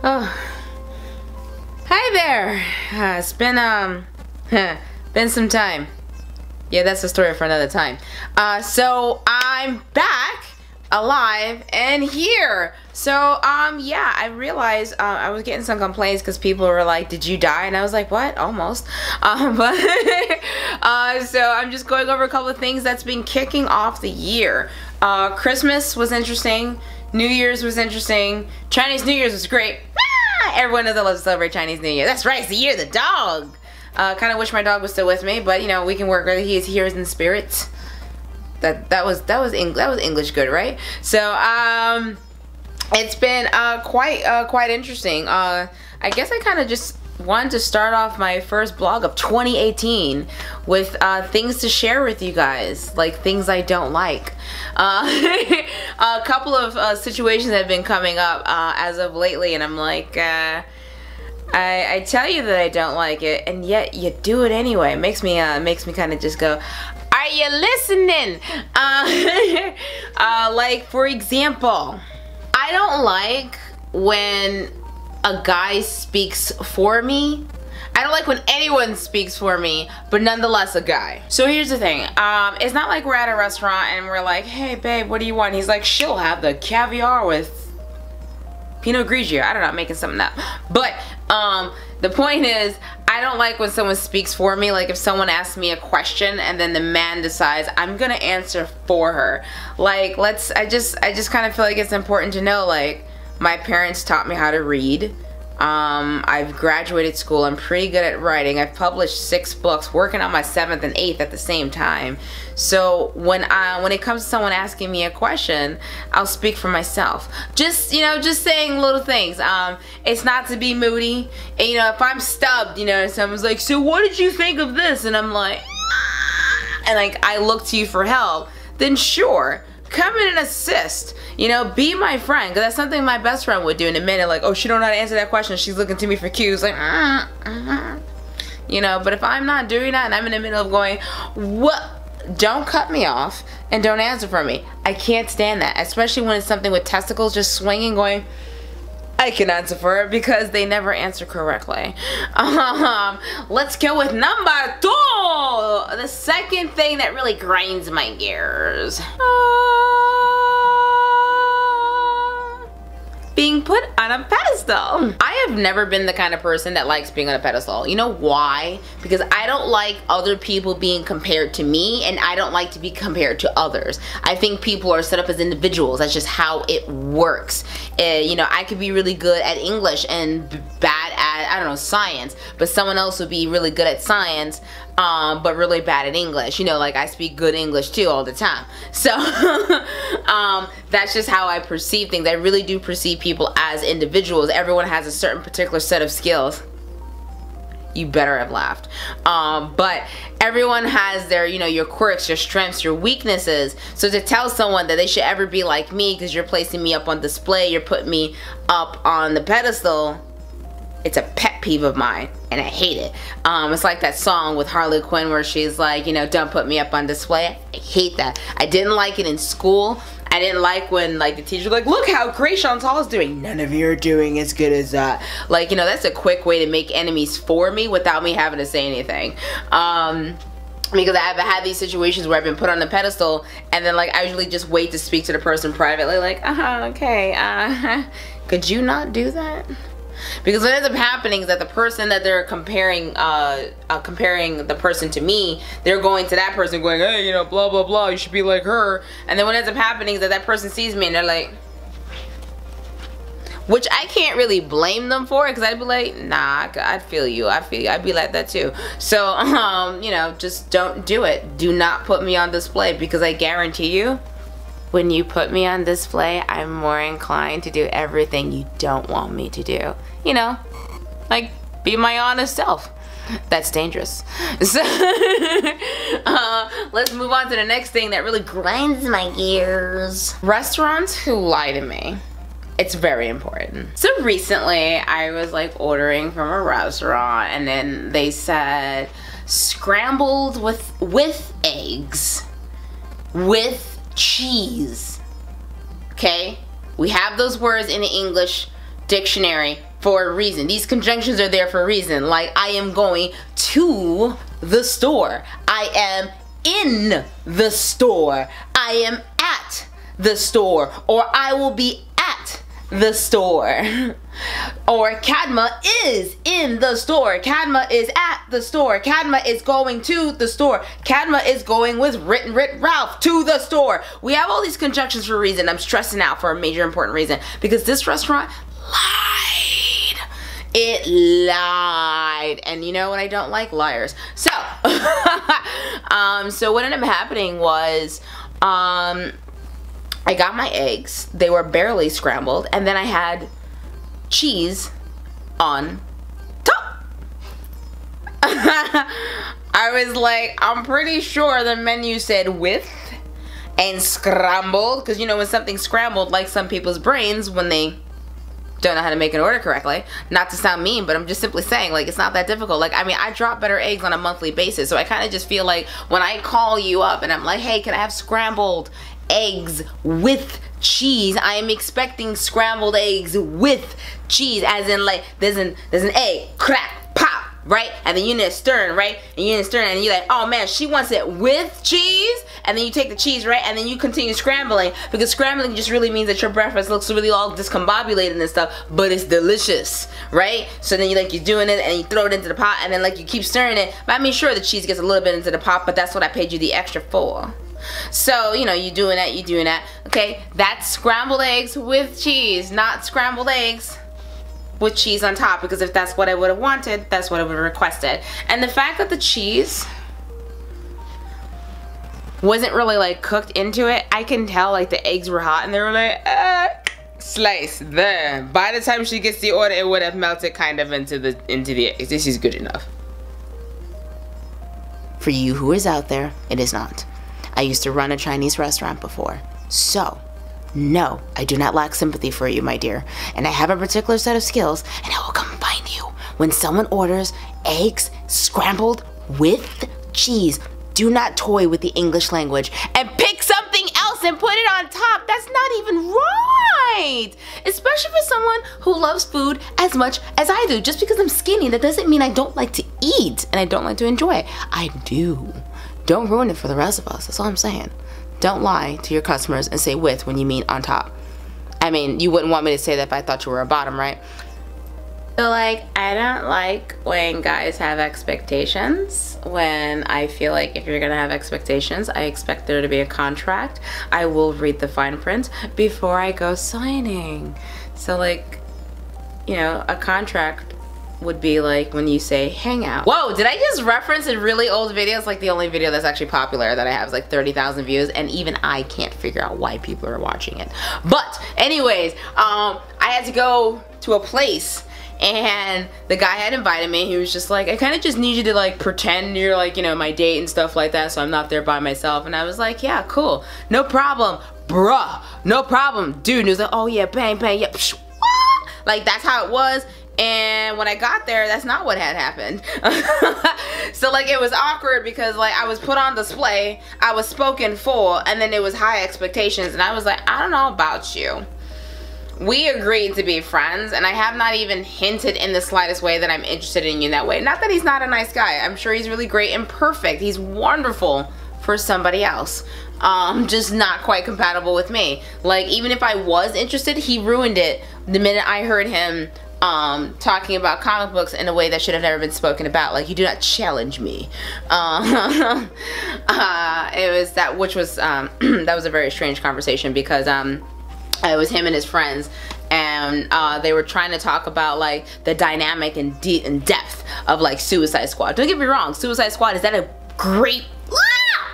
Oh, hi there. It's been been some time. Yeah, that's a story for another time. So I'm back, alive, and here. So yeah, I realized I was getting some complaints because people were like, "Did you die?" And I was like, "What? Almost." But so I'm just going over a couple of things that's been kicking off the year. Christmas was interesting. New Year's was interesting. Chinese New Year's was great. Everyone knows I love to celebrate Chinese New Year. That's right, it's the year of the dog. Kind of wish my dog was still with me, but you know, we can work with it. He is here in spirit. That was English good, right? So it's been quite interesting. I guess I kind of just wanted to start off my first blog of 2018 with things to share with you guys, like things I don't like. A couple of situations have been coming up as of lately, and I'm like, I tell you that I don't like it, and yet you do it anyway. It makes me kind of just go, are you listening? Like, for example, I don't like when a guy speaks for me. I don't like when anyone speaks for me, but nonetheless a guy. So here's the thing. It's not like we're at a restaurant and we're like, hey babe, what do you want? He's like, she'll have the caviar with Pinot Grigio. I don't know, I'm making something up. But the point is, I don't like when someone speaks for me. Like if someone asks me a question and then the man decides I'm gonna answer for her. Like I just kind of feel like it's important to know, like, my parents taught me how to read. I've graduated school. I'm pretty good at writing. I've published 6 books, working on my 7th and 8th at the same time. So when it comes to someone asking me a question, I'll speak for myself. Just, you know, just saying little things. It's not to be moody. And, you know, if I'm stubbed, you know, and someone's like, so what did you think of this? And I'm like, ah, and like I look to you for help, then sure, come in and assist. You know, be my friend, because that's something my best friend would do in a minute. Like, oh, she don't know how to answer that question. She's looking to me for cues, like, you know. But if I'm not doing that and I'm in the middle of going, what? Don't cut me off and don't answer for me. I can't stand that, especially when it's something with testicles just swinging, going, I can answer for it, because they never answer correctly. Let's go with number 2. The second thing that really grinds my gears. Being put on a pedestal. I have never been the kind of person that likes being on a pedestal. You know why? Because I don't like other people being compared to me, and I don't like to be compared to others. I think people are set up as individuals. That's just how it works. You know, I could be really good at English and bad at, I don't know, science, but someone else would be really good at science, but really bad at English. You know, like I speak good English too all the time. So that's just how I perceive things. I really do perceive people as individuals. Everyone has a certain particular set of skills. You better have laughed. But everyone has their, you know, your quirks, your strengths, your weaknesses. So to tell someone that they should ever be like me because you're placing me up on display, you're putting me up on the pedestal, it's a pet peeve of mine, and I hate it. It's like that song with Harley Quinn where she's like, you know, don't put me up on display. I hate that. I didn't like it in school. I didn't like when, like, the teacher was like, look how great Chantal is doing. None of you are doing as good as that. Like, you know, that's a quick way to make enemies for me without me having to say anything. Because I've had these situations where I've been put on the pedestal, and then, like, I usually just wait to speak to the person privately, like, okay, could you not do that? Because what ends up happening is that the person that they're comparing the person to me, they're going to that person going, hey, you know, blah, blah, blah, you should be like her. And then what ends up happening is that that person sees me and they're like, which I can't really blame them for, because I'd be like, nah, I feel you, I'd be like that too. So, you know, just don't do it. Do not put me on display, because I guarantee you, when you put me on display, I'm more inclined to do everything you don't want me to do. You know, like, be my honest self. That's dangerous. So, let's move on to the next thing that really grinds my gears. Restaurants who lie to me. It's very important. So recently, I was like ordering from a restaurant, and then they said, scrambled with eggs, with cheese. Okay, we have those words in the English dictionary. for a reason. These conjunctions are there for a reason. Like, I am going to the store. I am in the store. I am at the store. Or I will be at the store. Or Cadma is in the store. Cadma is at the store. Cadma is going to the store. Cadma is going with Rit Ralph to the store. We have all these conjunctions for a reason. I'm stressing out for a major important reason. Because this restaurant lied. It lied. And you know what I don't like? Liars. So, so what ended up happening was, I got my eggs. They were barely scrambled. And then I had cheese on top. I was like, I'm pretty sure the menu said with and scrambled, because you know when something's scrambled, like some people's brains when they don't know how to make an order correctly, not to sound mean, but I'm just simply saying, like, it's not that difficult. Like, I mean, I drop better eggs on a monthly basis, so I kind of just feel like when I call you up and I'm like, hey, can I have scrambled eggs with cheese? I am expecting scrambled eggs with cheese, as in like there's an egg, crack, pop, right? And then you need to stir, right? And you need to stir, and you're like, oh man, she wants it with cheese. And then you take the cheese, right? And then you continue scrambling, because scrambling just really means that your breakfast looks really all discombobulated and stuff, but it's delicious, right? So then you're doing it and you throw it into the pot, and then like you keep stirring it. But I mean, sure, the cheese gets a little bit into the pot, but that's what I paid you the extra for. So, you know, you doing that. Okay, that's scrambled eggs with cheese, not scrambled eggs with cheese on top, because if that's what I would have wanted, that's what I would have requested. And the fact that the cheese wasn't really like cooked into it, I can tell like the eggs were hot and they were like, slice there. By the time she gets the order, it would have melted kind of into the eggs. This is good enough. For you who is out there, it is not. I used to run a Chinese restaurant before. So, no, I do not lack sympathy for you, my dear. And I have a particular set of skills, and I will come find you when someone orders eggs scrambled with cheese. Do not toy with the English language and pick something else and put it on top. That's not even right. Especially for someone who loves food as much as I do. Just because I'm skinny, that doesn't mean I don't like to eat and I don't like to enjoy it. I do. Don't ruin it for the rest of us. That's all I'm saying. Don't lie to your customers and say with when you mean on top. I mean, you wouldn't want me to say that if I thought you were a bottom, right? So like, I don't like when guys have expectations. When I feel like if you're gonna have expectations, I expect there to be a contract. I will read the fine print before I go signing. So like, you know, a contract would be like when you say hang out. Whoa, did I just reference a really old video? It's like the only video that's actually popular that I have is like 30,000 views, and even I can't figure out why people are watching it. But anyways, I had to go to a place and the guy had invited me. He was just like, I kind of just need you to like pretend you're like, you know, my date and stuff like that, so I'm not there by myself. And I was like, yeah, cool, no problem, bruh, no problem, dude. And he was like, oh yeah, bang, bang, yeah, psh, like that's how it was. And when I got there, that's not what had happened. So like it was awkward because like I was put on display, I was spoken for, and then it was high expectations, and I was like, I don't know about you. We agreed to be friends, and I have not even hinted in the slightest way that I'm interested in you in that way. Not that he's not a nice guy. I'm sure he's really great and perfect. He's wonderful for somebody else. Just not quite compatible with me. Like, even if I was interested, he ruined it the minute I heard him talking about comic books in a way that should have never been spoken about. Like, you do not challenge me. It was that, which was, that was a very strange conversation because, it was him and his friends, and they were trying to talk about like the dynamic and depth of like Suicide Squad. Don't get me wrong, Suicide Squad, is that a great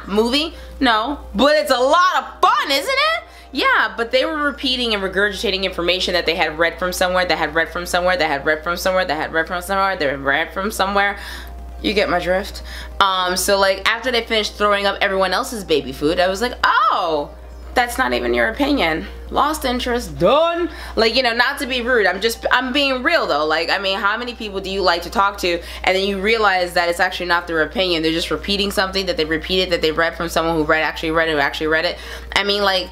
movie? No, but it's a lot of fun, isn't it? Yeah, but they were repeating and regurgitating information that they had read from somewhere, that had read from somewhere, that had read from somewhere, that had read from somewhere, they had read from somewhere. You get my drift? So like after they finished throwing up everyone else's baby food, I was like, oh, that's not even your opinion. Lost interest, done. Like, you know, not to be rude, I'm being real though. Like, I mean, how many people do you like to talk to and then you realize that it's actually not their opinion, they're just repeating something that they repeated, that they read from someone who actually read it. I mean, like,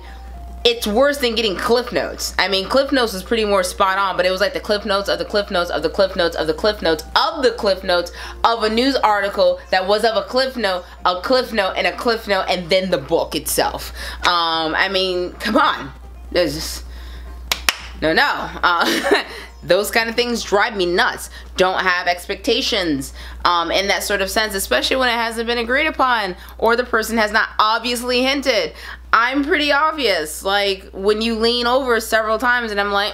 it's worse than getting Cliff Notes. I mean, Cliff Notes was pretty more spot on, but it was like the Cliff Notes of the Cliff Notes of the Cliff Notes of the Cliff Notes of the Cliff Notes of a news article that was of a Cliff Note, and a Cliff Note, and then the book itself. I mean, come on. There's just, no. Those kind of things drive me nuts. Don't have expectations in that sort of sense, especially when it hasn't been agreed upon or the person has not obviously hinted. I'm pretty obvious. Like when you lean over several times and I'm like,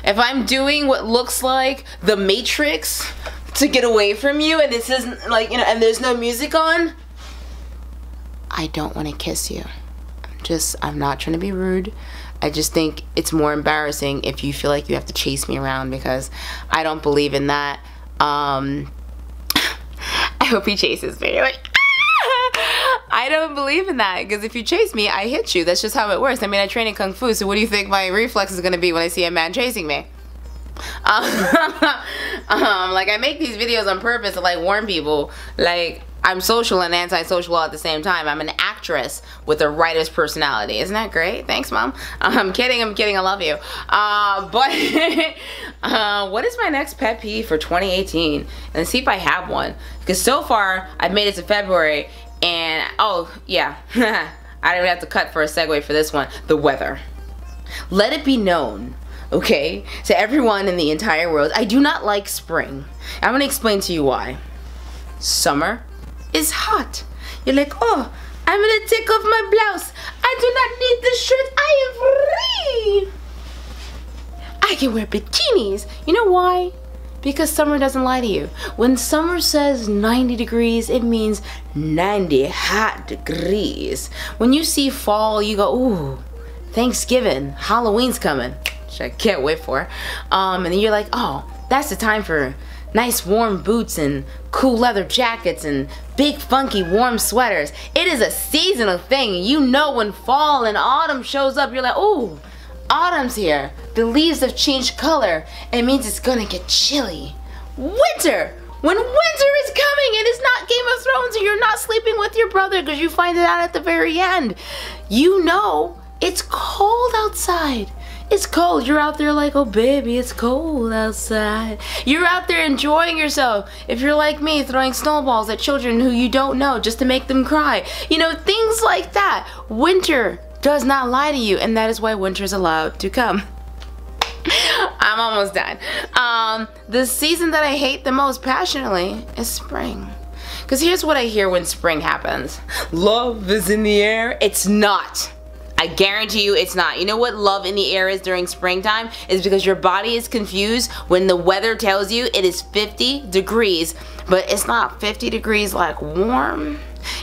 if I'm doing what looks like the Matrix to get away from you and this isn't like, and there's no music on, I don't want to kiss you. I'm not trying to be rude. I just think it's more embarrassing if you feel like you have to chase me around, because I don't believe in that. I hope he chases me. Like, I don't believe in that, because if you chase me, I hit you. That's just how it works. I mean, I train in Kung Fu, so what do you think my reflex is going to be when I see a man chasing me? Like, I make these videos on purpose to like warn people, like, I'm social and antisocial all at the same time. I'm an actress with a writer's personality. Isn't that great? Thanks, Mom. I'm kidding, I love you. But what is my next pet peeve for 2018? And see if I have one. Because so far, I've made it to February, and oh, yeah. I don't even have to cut for a segue for this one. The weather. Let it be known, okay, to everyone in the entire world, I do not like spring. I'm going to explain to you why. Summer is hot. You're like, oh, I'm gonna take off my blouse. I do not need this shirt. I am free. I can wear bikinis. You know why? Because summer doesn't lie to you. When summer says 90 degrees, it means 90 hot degrees. When you see fall, you go, ooh, Thanksgiving, Halloween's coming, which I can't wait for. And then you're like, oh, that's the time for nice warm boots and cool leather jackets and big funky warm sweaters. It is a seasonal thing. You know when fall and autumn shows up, you're like, ooh, autumn's here. The leaves have changed color. It means it's gonna get chilly. Winter! When winter is coming and it's not Game of Thrones and you're not sleeping with your brother because you find it out at the very end. You know it's cold outside. It's cold. You're out there like, oh baby, it's cold outside. You're out there enjoying yourself. If you're like me, throwing snowballs at children who you don't know just to make them cry. You know, things like that. Winter does not lie to you, and that is why winter's allowed to come. I'm almost done. The season that I hate the most passionately is spring. Because here's what I hear when spring happens. Love is in the air. It's not. I guarantee you it's not. You know what love in the air is during springtime? Is because your body is confused when the weather tells you it is 50 degrees, but it's not 50 degrees like warm.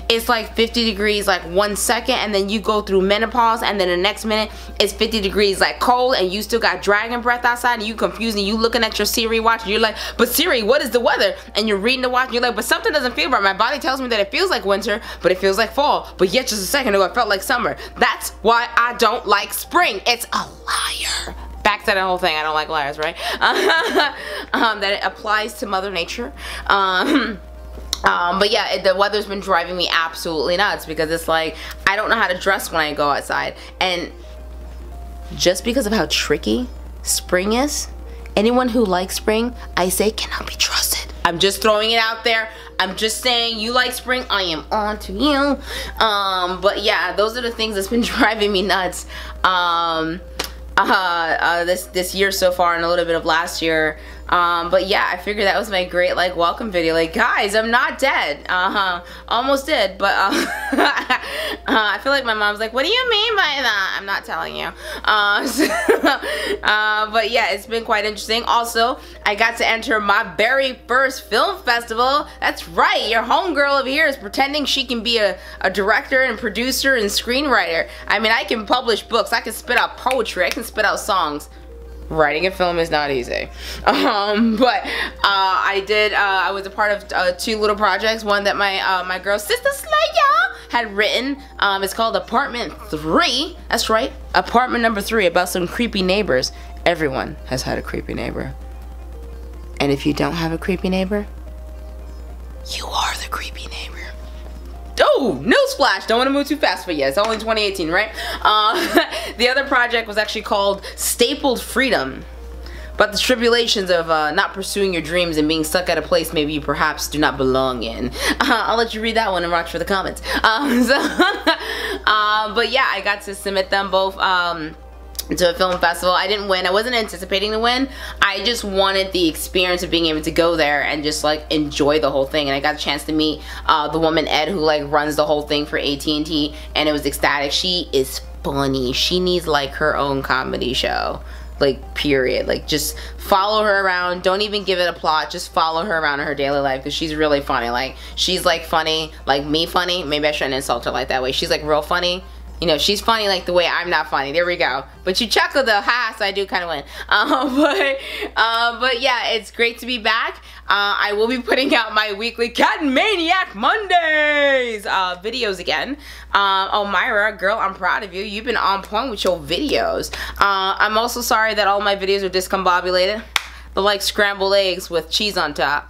It's like 50 degrees like 1 second, and then you go through menopause, and then the next minute it's 50 degrees like cold, and you still got dragon breath outside, and you confused, and you looking at your Siri watch, and you're like, but Siri, what is the weather? And you're reading the watch, and you're like, but something doesn't feel right. My body tells me that it feels like winter, but it feels like fall. But yet just a second ago it felt like summer. That's why I don't like spring. It's a liar. Back to that whole thing. I don't like liars, right? That it applies to Mother Nature. But yeah, the weather's been driving me absolutely nuts, because it's like, I don't know how to dress when I go outside. And just because of how tricky spring is, anyone who likes spring, I say, cannot be trusted. I'm just throwing it out there. I'm just saying, you like spring, I am on to you. But yeah, those are the things that's been driving me nuts. This year so far, and a little bit of last year. But yeah, I figured that was my great like welcome video. Like, guys, I'm not dead. Almost did, but I feel like my mom's like, what do you mean by that? I'm not telling you. But yeah, it's been quite interesting. Also, I got to enter my very first film festival. That's right, your homegirl over here is pretending she can be a director and producer and screenwriter. I mean, I can publish books, I can spit out poetry, I can spit out songs. Writing a film is not easy. But I was a part of 2 little projects. One that my girl sister Slaya had written. It's called Apartment 3. That's right, apartment number 3, about some creepy neighbors. Everyone has had a creepy neighbor. And if you don't have a creepy neighbor, you are the creepy neighbor. Woo! Newsflash! Don't want to move too fast, but yeah, it's only 2018, right? The other project was actually called Stapled Freedom. But the tribulations of not pursuing your dreams and being stuck at a place maybe you perhaps do not belong in. I'll let you read that one and watch for the comments. But yeah, I got to submit them both to a film festival. I didn't win. I wasn't anticipating to win. I just wanted the experience of being able to go there and just like enjoy the whole thing. And I got a chance to meet the woman Ed who like runs the whole thing for AT&T, and it was ecstatic. She is funny. She needs like her own comedy show. Like, period. Like, just follow her around. Don't even give it a plot. Just follow her around in her daily life because she's really funny. Like, she's like funny, like me funny. Maybe I shouldn't insult her like that way. She's like real funny. You know, she's funny like the way I'm not funny. There we go. But you chuckle though, ha, so I do kind of win. But yeah, it's great to be back. I will be putting out my weekly Cat Maniac Mondays videos again. Oh, Myra, girl, I'm proud of you. You've been on point with your videos. I'm also sorry that all my videos are discombobulated. They're like scrambled eggs with cheese on top.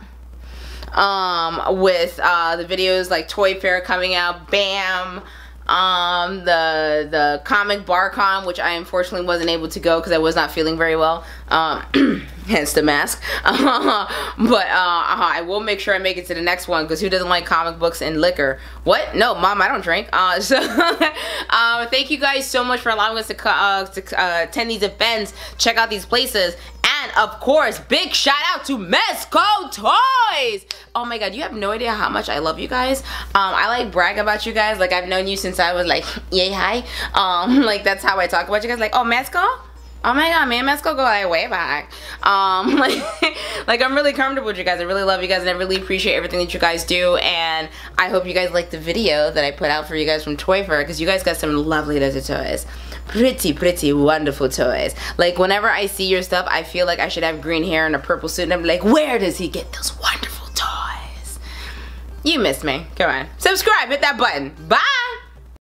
With the videos like Toy Fair coming out, bam. The comic BarCon, which I unfortunately wasn't able to go because I was not feeling very well, hence the mask. But I will make sure I make it to the next one because who doesn't like comic books and liquor? What? No, Mom, I don't drink. Thank you guys so much for allowing us to attend these events, check out these places. And of course, big shout out to Mezco Toys. Oh my god, you have no idea how much I love you guys. I like brag about you guys. Like, I've known you since I was like, yay, hi. Like, that's how I talk about you guys. Like, oh, Mezco? Oh my god, man, Mezco go like way back. Like, I'm really comfortable with you guys. I really love you guys and I really appreciate everything that you guys do. And I hope you guys like the video that I put out for you guys from Toy Fair because you guys got some lovely little toys. Pretty wonderful toys. Like, whenever I see your stuff, I feel like I should have green hair and a purple suit and I'm like, where does he get those wonderful toys? You miss me. Come on. Subscribe, hit that button. Bye!